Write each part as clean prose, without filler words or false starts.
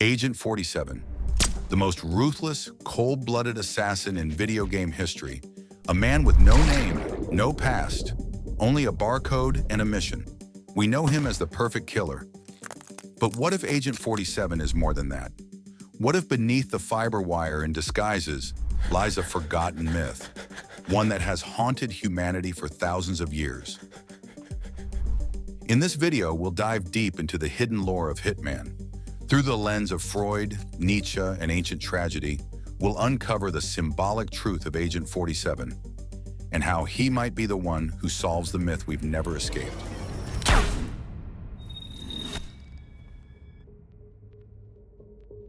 Agent 47, the most ruthless, cold-blooded assassin in video game history. A man with no name, no past, only a barcode and a mission. We know him as the perfect killer. But what if Agent 47 is more than that? What if beneath the fiber wire and disguises lies a forgotten myth, one that has haunted humanity for thousands of years? In this video, we'll dive deep into the hidden lore of Hitman. Through the lens of Freud, Nietzsche, and ancient tragedy, we'll uncover the symbolic truth of Agent 47 and how he might be the one who solves the myth we've never escaped.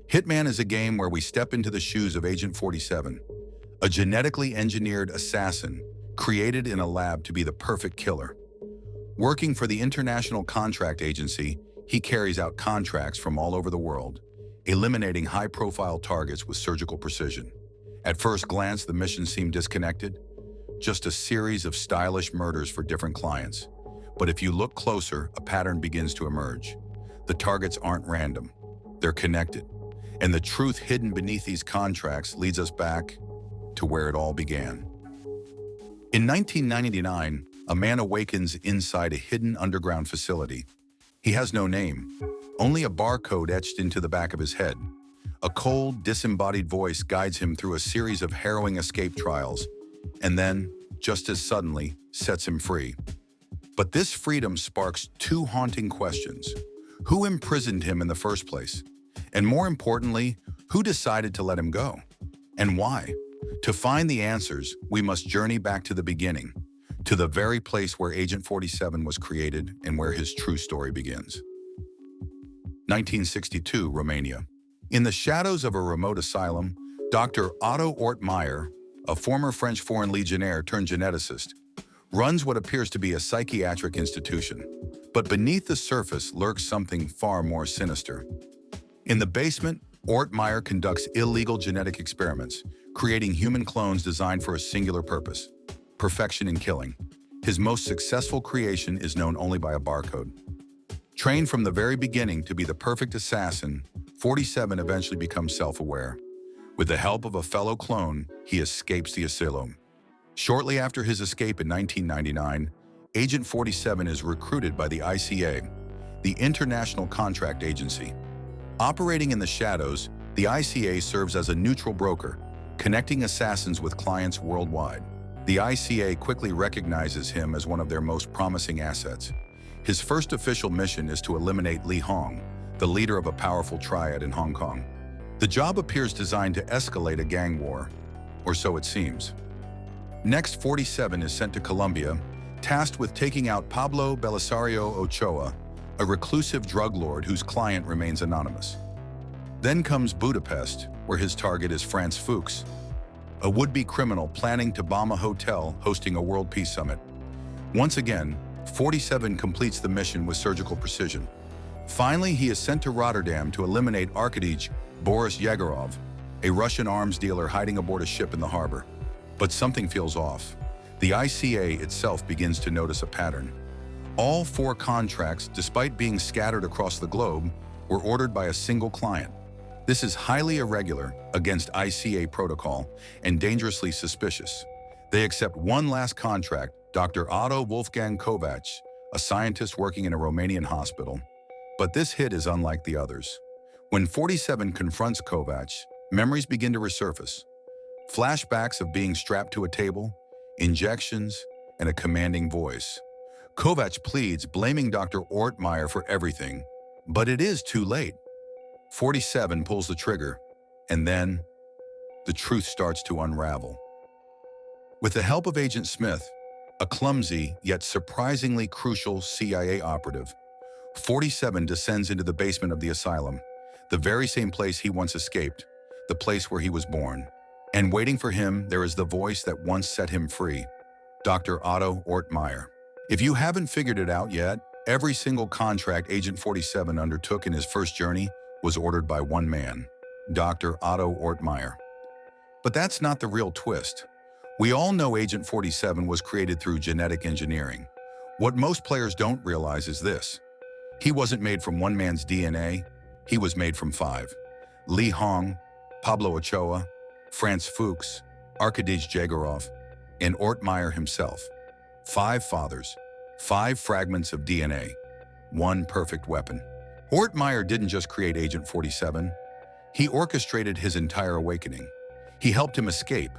Hitman is a game where we step into the shoes of Agent 47, a genetically engineered assassin created in a lab to be the perfect killer. Working for the International Contract Agency, he carries out contracts from all over the world, eliminating high-profile targets with surgical precision. At first glance, the mission seemed disconnected, just a series of stylish murders for different clients. But if you look closer, a pattern begins to emerge. The targets aren't random, they're connected. And the truth hidden beneath these contracts leads us back to where it all began. In 1999, a man awakens inside a hidden underground facility. He has no name, only a barcode etched into the back of his head. A cold, disembodied voice guides him through a series of harrowing escape trials, and then, just as suddenly, sets him free. But this freedom sparks two haunting questions. Who imprisoned him in the first place? And more importantly, who decided to let him go? And why? To find the answers, we must journey back to the beginning, to the very place where Agent 47 was created and where his true story begins. 1962, Romania. In the shadows of a remote asylum, Dr. Otto Ort-Meyer, a former French Foreign Legionnaire turned geneticist, runs what appears to be a psychiatric institution. But beneath the surface lurks something far more sinister. In the basement, Ort-Meyer conducts illegal genetic experiments, creating human clones designed for a singular purpose: perfection in killing. His most successful creation is known only by a barcode. Trained from the very beginning to be the perfect assassin, 47 eventually becomes self-aware. With the help of a fellow clone, he escapes the Asylum. Shortly after his escape in 1999, Agent 47 is recruited by the ICA, the International Contract Agency. Operating in the shadows, the ICA serves as a neutral broker, connecting assassins with clients worldwide. The ICA quickly recognizes him as one of their most promising assets. His first official mission is to eliminate Li Hong, the leader of a powerful triad in Hong Kong. The job appears designed to escalate a gang war, or so it seems. Next, 47 is sent to Colombia, tasked with taking out Pablo Belisario Ochoa, a reclusive drug lord whose client remains anonymous. Then comes Budapest, where his target is Franz Fuchs, a would-be criminal planning to bomb a hotel hosting a World Peace Summit. Once again, 47 completes the mission with surgical precision. Finally, he is sent to Rotterdam to eliminate Arkadij Boris Yegorov, a Russian arms dealer hiding aboard a ship in the harbor. But something feels off. The ICA itself begins to notice a pattern. All four contracts, despite being scattered across the globe, were ordered by a single client. This is highly irregular, against ICA protocol, and dangerously suspicious. They accept one last contract, Dr. Otto Wolfgang Kovac, a scientist working in a Romanian hospital. But this hit is unlike the others. When 47 confronts Kovac, memories begin to resurface. Flashbacks of being strapped to a table, injections, and a commanding voice. Kovac pleads, blaming Dr. Ort-Meyer for everything, but it is too late. 47 pulls the trigger, and then the truth starts to unravel. With the help of Agent Smith, a clumsy yet surprisingly crucial CIA operative, 47 descends into the basement of the asylum, the very same place he once escaped, the place where he was born. And waiting for him, there is the voice that once set him free, Dr. Otto Ort-Meyer. If you haven't figured it out yet, every single contract Agent 47 undertook in his first journey was ordered by one man, Dr. Otto Ort-Meyer. But that's not the real twist. We all know Agent 47 was created through genetic engineering. What most players don't realize is this: he wasn't made from one man's DNA, He was made from five: Li Hong, Pablo Ochoa, Franz Fuchs, Arkady Jagerov, and Ort-Meyer himself. Five fathers, five fragments of DNA, one perfect weapon. Ort-Meyer didn't just create Agent 47. He orchestrated his entire awakening. He helped him escape.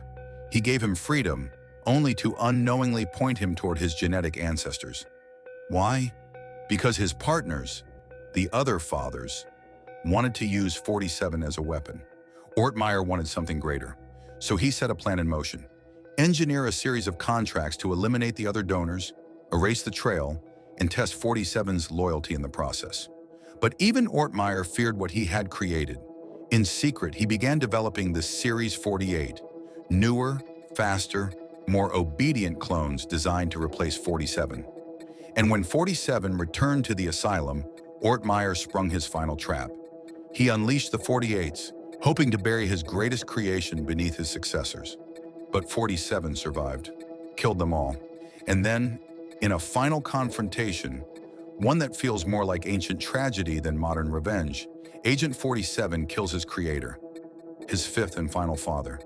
He gave him freedom, only to unknowingly point him toward his genetic ancestors. Why? Because his partners, the other fathers, wanted to use 47 as a weapon. Ort-Meyer wanted something greater, so he set a plan in motion. Engineer a series of contracts to eliminate the other donors, erase the trail, and test 47's loyalty in the process. But even Ort-Meyer feared what he had created. In secret, he began developing the Series 48, newer, faster, more obedient clones designed to replace 47. And when 47 returned to the Asylum, Ort-Meyer sprung his final trap. He unleashed the 48s, hoping to bury his greatest creation beneath his successors. But 47 survived, killed them all. And then, in a final confrontation, one that feels more like ancient tragedy than modern revenge, Agent 47 kills his creator, his fifth and final father.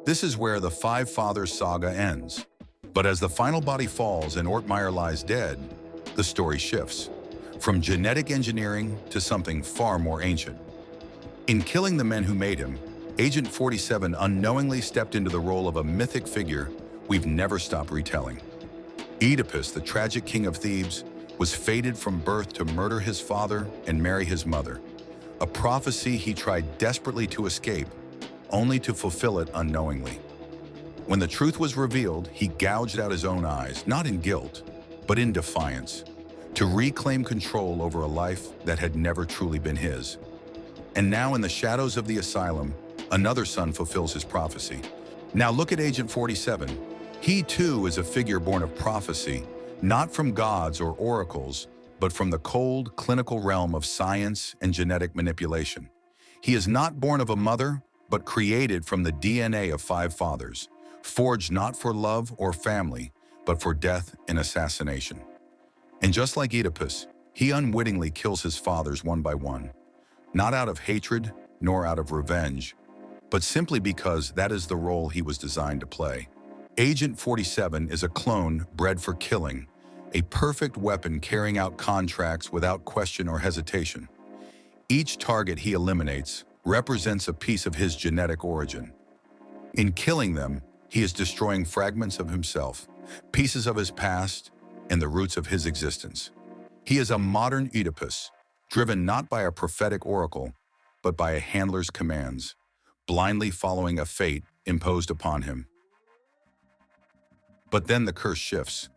This is where the Five Fathers saga ends. But as the final body falls and Ort-Meyer lies dead, the story shifts, from genetic engineering to something far more ancient. In killing the men who made him, Agent 47 unknowingly stepped into the role of a mythic figure we've never stopped retelling. Oedipus, the tragic king of Thebes, was fated from birth to murder his father and marry his mother, a prophecy he tried desperately to escape, only to fulfill it unknowingly. When the truth was revealed, he gouged out his own eyes, not in guilt, but in defiance, to reclaim control over a life that had never truly been his. And now, in the shadows of the Asylum, another son fulfills his prophecy. Now look at Agent 47. He too is a figure born of prophecy, not from gods or oracles, but from the cold, clinical realm of science and genetic manipulation. He is not born of a mother, but created from the DNA of five fathers, forged not for love or family, but for death and assassination. And just like Oedipus, he unwittingly kills his fathers one by one, not out of hatred nor out of revenge, but simply because that is the role he was designed to play. Agent 47 is a clone bred for killing, a perfect weapon carrying out contracts without question or hesitation. Each target he eliminates represents a piece of his genetic origin. In killing them, he is destroying fragments of himself, pieces of his past, and the roots of his existence. He is a modern Oedipus, driven not by a prophetic oracle, but by a handler's commands, blindly following a fate imposed upon him. But then the curse shifts.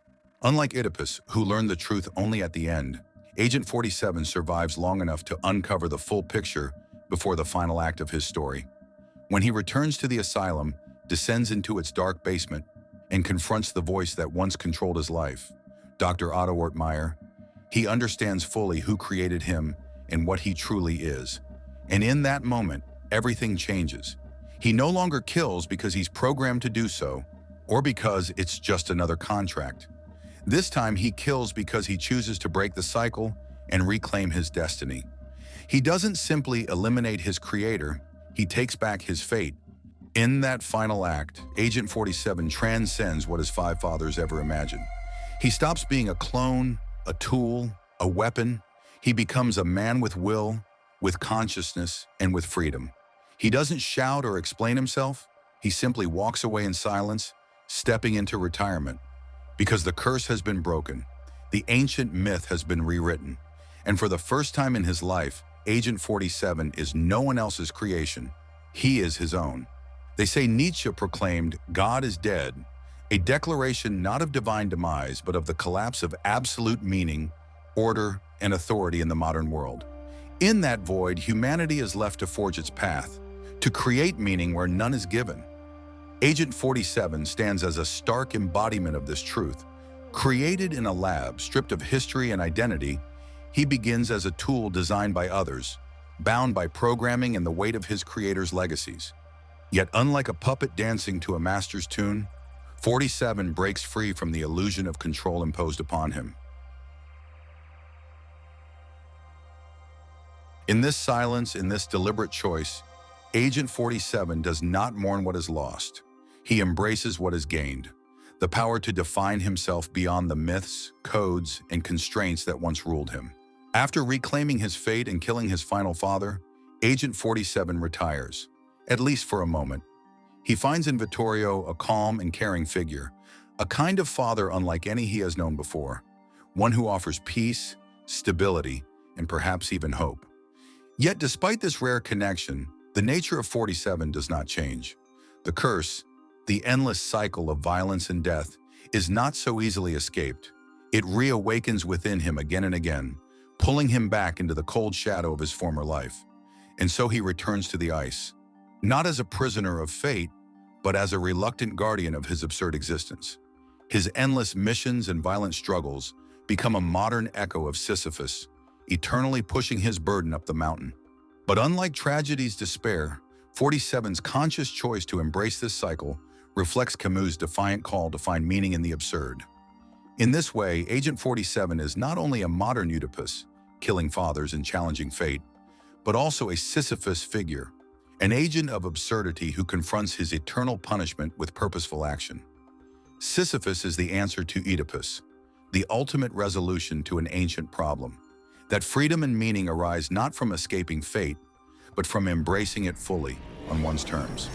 Unlike Oedipus, who learned the truth only at the end, Agent 47 survives long enough to uncover the full picture before the final act of his story. When he returns to the Asylum, descends into its dark basement, and confronts the voice that once controlled his life, Dr. Otto Ort-Meyer, he understands fully who created him and what he truly is. And in that moment, everything changes. He no longer kills because he's programmed to do so, or because it's just another contract. This time he kills because he chooses to break the cycle and reclaim his destiny. He doesn't simply eliminate his creator, he takes back his fate. In that final act, Agent 47 transcends what his five fathers ever imagined. He stops being a clone, a tool, a weapon. He becomes a man with will, with consciousness, and with freedom. He doesn't shout or explain himself. He simply walks away in silence, stepping into retirement. Because the curse has been broken, the ancient myth has been rewritten, and for the first time in his life, Agent 47 is no one else's creation. He is his own. They say Nietzsche proclaimed, "God is dead," a declaration not of divine demise, but of the collapse of absolute meaning, order, and authority in the modern world. In that void, humanity is left to forge its path, to create meaning where none is given. Agent 47 stands as a stark embodiment of this truth. Created in a lab, stripped of history and identity, he begins as a tool designed by others, bound by programming and the weight of his creator's legacies. Yet unlike a puppet dancing to a master's tune, 47 breaks free from the illusion of control imposed upon him. In this silence, in this deliberate choice, Agent 47 does not mourn what is lost. He embraces what is gained, the power to define himself beyond the myths, codes, and constraints that once ruled him. After reclaiming his fate and killing his final father, Agent 47 retires, at least for a moment. He finds in Vittorio a calm and caring figure, a kind of father unlike any he has known before, one who offers peace, stability, and perhaps even hope. Yet despite this rare connection, the nature of 47 does not change. The curse, the endless cycle of violence and death, is not so easily escaped. It reawakens within him again and again, pulling him back into the cold shadow of his former life. And so he returns to the ice, not as a prisoner of fate, but as a reluctant guardian of his absurd existence. His endless missions and violent struggles become a modern echo of Sisyphus, eternally pushing his burden up the mountain. But unlike tragedy's despair, 47's conscious choice to embrace this cycle reflects Camus' defiant call to find meaning in the absurd. In this way, Agent 47 is not only a modern Oedipus, killing fathers and challenging fate, but also a Sisyphus figure, an agent of absurdity who confronts his eternal punishment with purposeful action. Sisyphus is the answer to Oedipus, the ultimate resolution to an ancient problem, that freedom and meaning arise not from escaping fate, but from embracing it fully on one's terms.